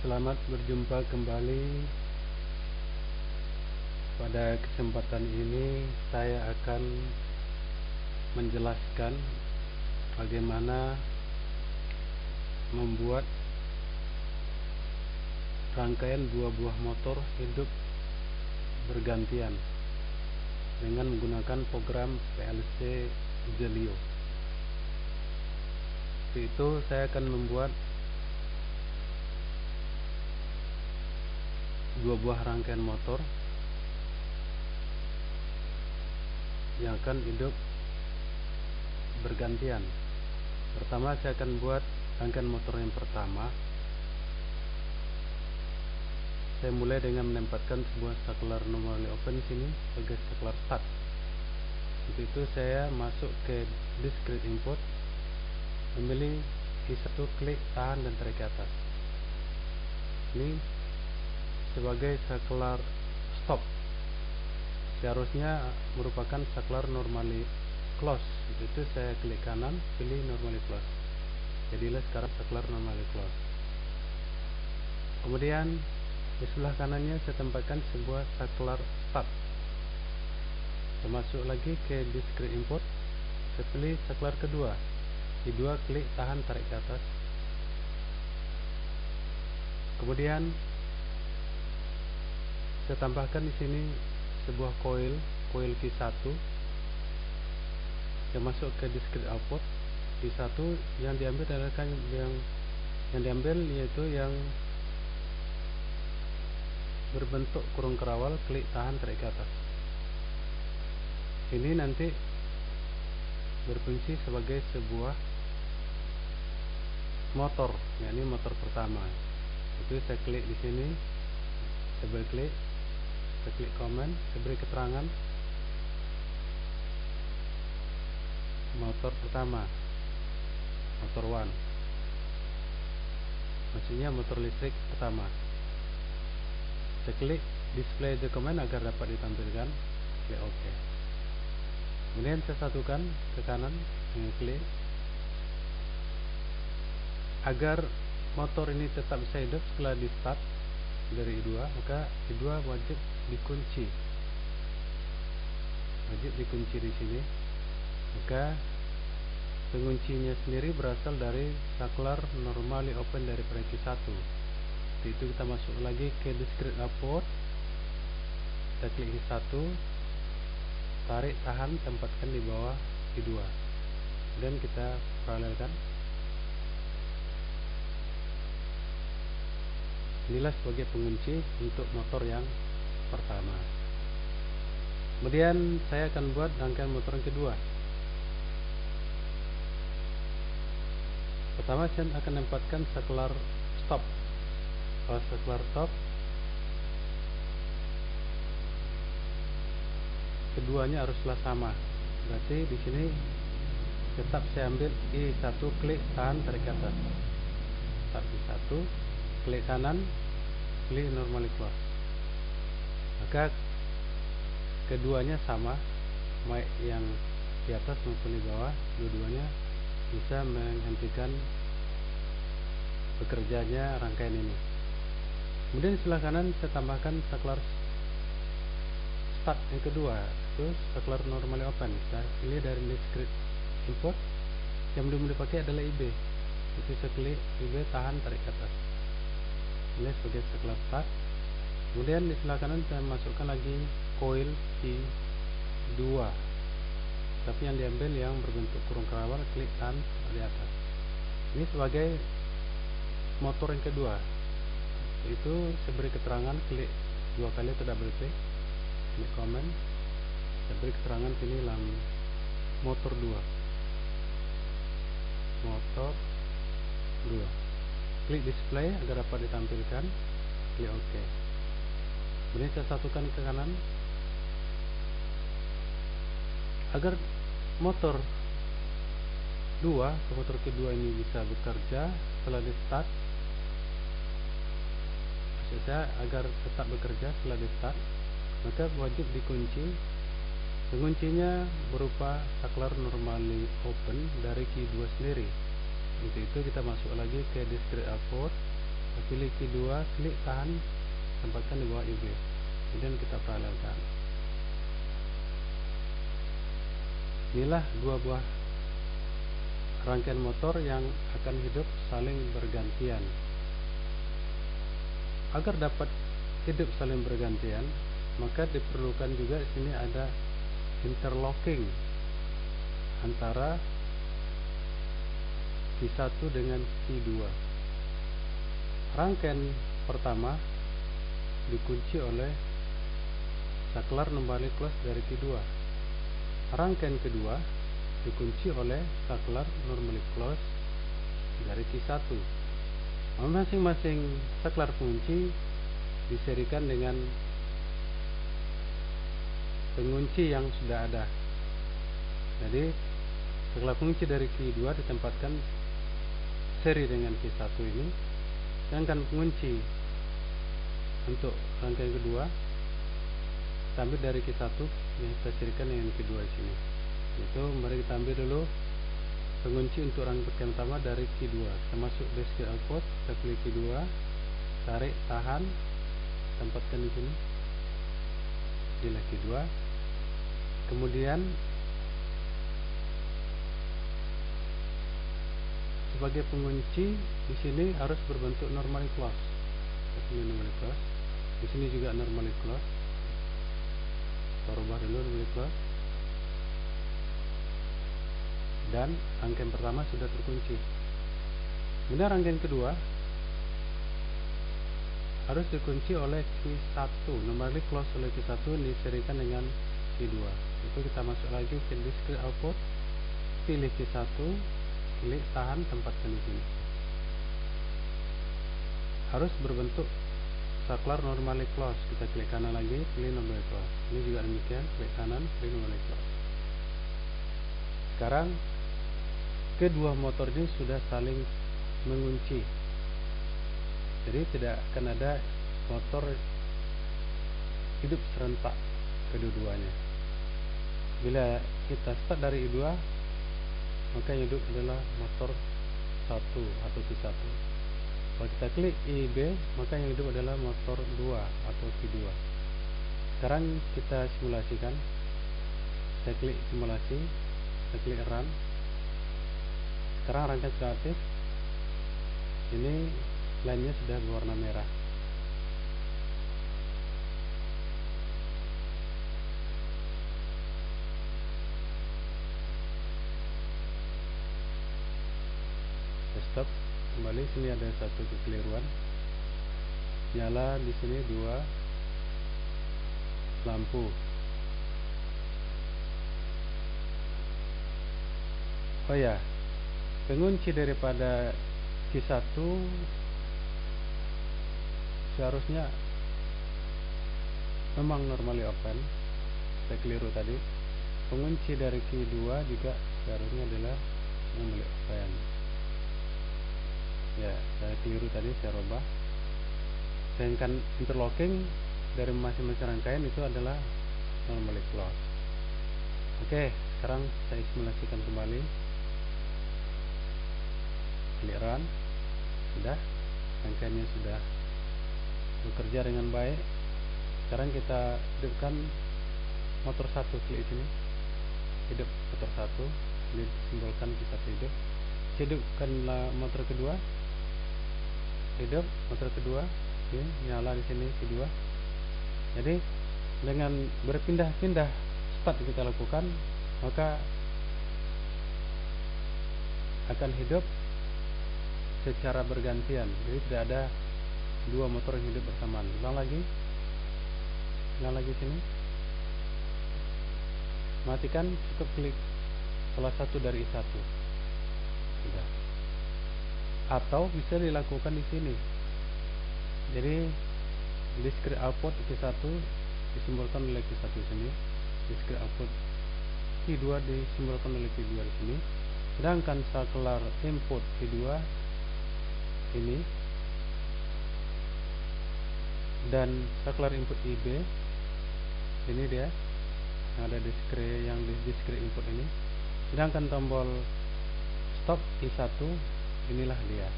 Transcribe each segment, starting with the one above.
Selamat berjumpa kembali. Pada kesempatan ini saya akan menjelaskan bagaimana membuat rangkaian dua buah motor hidup bergantian dengan menggunakan program PLC Zelio. Untuk itu saya akan membuat dua buah rangkaian motor yang akan hidup bergantian. Pertama saya akan buat rangkaian motor yang pertama. Saya mulai dengan menempatkan sebuah saklar normally open sini sebagai saklar start. Untuk itu saya masuk ke discrete input, memilih I1, klik tahan dan tarik ke atas. Ini sebagai saklar stop, seharusnya merupakan saklar normally close. Untuk itu saya klik kanan, pilih normally close. Jadilah sekarang saklar normally close. Kemudian di sebelah kanannya saya tempatkan sebuah saklar start. Saya masuk lagi ke discrete input, saya pilih saklar kedua, I2, klik tahan tarik ke atas. Kemudian saya tambahkan di sini sebuah coil Q1. Saya masuk ke discrete output. Q1 yang diambil adalah yang diambil yaitu yang berbentuk kurung kerawal, klik tahan tarik ke atas. Ini nanti berfungsi sebagai sebuah motor, yakni motor pertama. Itu saya klik di sini, saya beri klik, saya klik command, saya beri keterangan motor pertama, motor 1, maksudnya motor listrik pertama. Saya klik display the command agar dapat ditampilkan, klik OK. Kemudian saya satukan ke kanan dengan klik. Agar motor ini tetap bisa hidup setelah di start dari I2, maka I2 wajib dikunci. Di sini. Maka penguncinya sendiri berasal dari saklar normally open daripada Q1. Itu kita masuk lagi ke discrete output. Kita klik I1, tarik tahan, tempatkan di bawah I2. Dan kita paralelkan. Inilah sebagai pengunci untuk motor yang pertama. Kemudian saya akan buat rangkaian motor yang kedua. Pertama saya akan menempatkan saklar stop. Kalau saklar stop, keduanya haruslah sama. Berarti di sini tetap saya ambil I1, klik tahan tarik ke atas. Start I1, klik kanan, pilih normally close. Maka keduanya sama, baik yang di atas maupun di bawah, dua-duanya bisa menghentikan bekerjanya rangkaian ini. Kemudian di sebelah kanan saya tambahkan saklar start yang kedua, itu saklar normally open. Saya pilih dari discrete input, yang belum dipakai adalah IB. Itu saya klik IB, tahan tarik ke atas. Ini sebagai saklar start. Kemudian di sebelah kanan saya masukkan lagi coil Q2, tapi yang diambil yang berbentuk kurung kerawal, klik tahan di atas. Ini sebagai motor yang kedua. Itu saya beri keterangan, klik dua kali atau double klik, klik command, saya beri keterangan sini motor 2. Motor 2. Klik display agar dapat ditampilkan, klik OK. Kemudian saya satukan ke kanan. Agar motor 2 ke motor kedua ini bisa bekerja setelah di start, maksudnya agar tetap bekerja setelah di start, maka wajib dikunci. Penguncinya berupa saklar normally open dari Q2 sendiri. Untuk itu kita masuk lagi ke discrete output, kita pilih key 2, klik tahan, tempatkan di bawah IB, kemudian kita paralelkan. Inilah dua buah rangkaian motor yang akan hidup saling bergantian. Agar dapat hidup saling bergantian, maka diperlukan juga di sini ada interlocking antara Q1 dengan Q2. Rangkaian pertama dikunci oleh saklar normally close dari Q2. Rangkaian kedua dikunci oleh saklar normally close dari Q1. Masing-masing saklar pengunci diserikan dengan pengunci yang sudah ada. Jadi saklar pengunci dari Q2 ditempatkan seri dengan Q1 ini, sedangkan pengunci untuk rangkaian kedua ambil dari Q1 yang kita serikan dengan Q2 sini. Itu mari kita ambil dulu pengunci untuk rangkaian pertama dari Q2. Kita masuk discrete output, kita pilih Q2, tarik, tahan, tempatkan di sini. Pilih Q2. Kemudian sebagai pengunci di sini harus berbentuk normally close. Kita pilih normally close. Di sini juga normally close. Kita rubah dulu normally close. Dan rangkaian pertama sudah terkunci. Kemudian rangkaian kedua harus dikunci oleh Q1, normally close oleh Q1, diserikan dengan Q2. Itu kita masuk lagi ke discrete output, pilih Q1, klik tahan, tempatkan di sini. Harus berbentuk saklar normally close. Kita klik kanan lagi, pilih normally close. Ini juga demikian, klik kanan, pilih normally close. Sekarang kedua motor ini sudah saling mengunci, jadi tidak akan ada motor hidup serentak kedua-duanya. Bila kita start dari I2, maka yang hidup adalah motor 1 atau Q1. Kalau kita klik IB, maka yang hidup adalah motor 2 atau Q2. Sekarang kita simulasikan. Saya klik simulasi, saya klik run. Sekarang rangkaian sudah aktif. Ini line-nya sudah berwarna merah. Stop. Kembali, sini ada satu kekeliruan. Nyala di sini 2 lampu. Oh ya, pengunci daripada Q1 seharusnya memang normally open. Saya keliru tadi. Pengunci dari Q2 juga seharusnya adalah normally open. Ya, saya keliru tadi, saya rubah. Sedangkan interlocking dari masing-masing rangkaian itu adalah normally close. Oke, sekarang saya simulasikan kembali. Klik run. Sudah, rangkaiannya sudah bekerja dengan baik. Sekarang kita hidupkan motor 1, klik sini. Hidup motor 1, ini simbolkan kita hidup. Hidupkanlah motor kedua. Hidup motor kedua, oke, nyala di sini kedua. Jadi dengan berpindah-pindah start kita lakukan, maka akan hidup secara bergantian. Jadi tidak ada dua motor yang hidup bersamaan. Ulang lagi sini. Matikan, cukup klik salah satu dari I1. Sudah. Atau bisa dilakukan di sini. Jadi discrete output Q1 disimbolkan oleh Q1 di sini. Discrete output Q2 disimbolkan oleh Q2 di sini. Sedangkan saklar input Q2 ini dan saklar input IB ini dia yang ada yang di discrete input ini. Sedangkan tombol stop I1 inilah dia.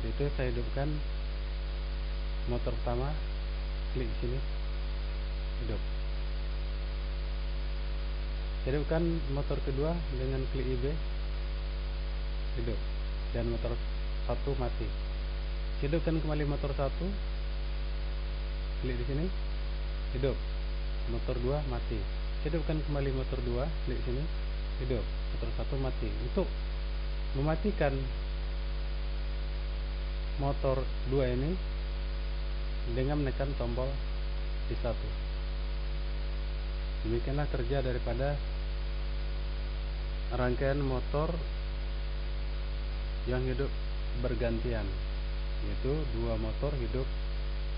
Jadi itu saya hidupkan motor pertama, klik sini, hidup. Hidupkan motor kedua dengan klik IB, hidup, dan motor satu mati. Hidupkan kembali motor satu, klik di sini, hidup, motor 2 mati. Hidupkan kembali motor 2, klik sini, hidup, motor 1 mati. Untuk mematikan motor 2 ini dengan menekan tombol D1. Demikianlah kerja daripada rangkaian motor yang hidup bergantian, yaitu 2 motor hidup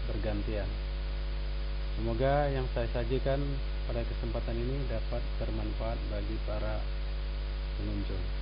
bergantian. Semoga yang saya sajikan pada kesempatan ini dapat bermanfaat bagi para pengunjung.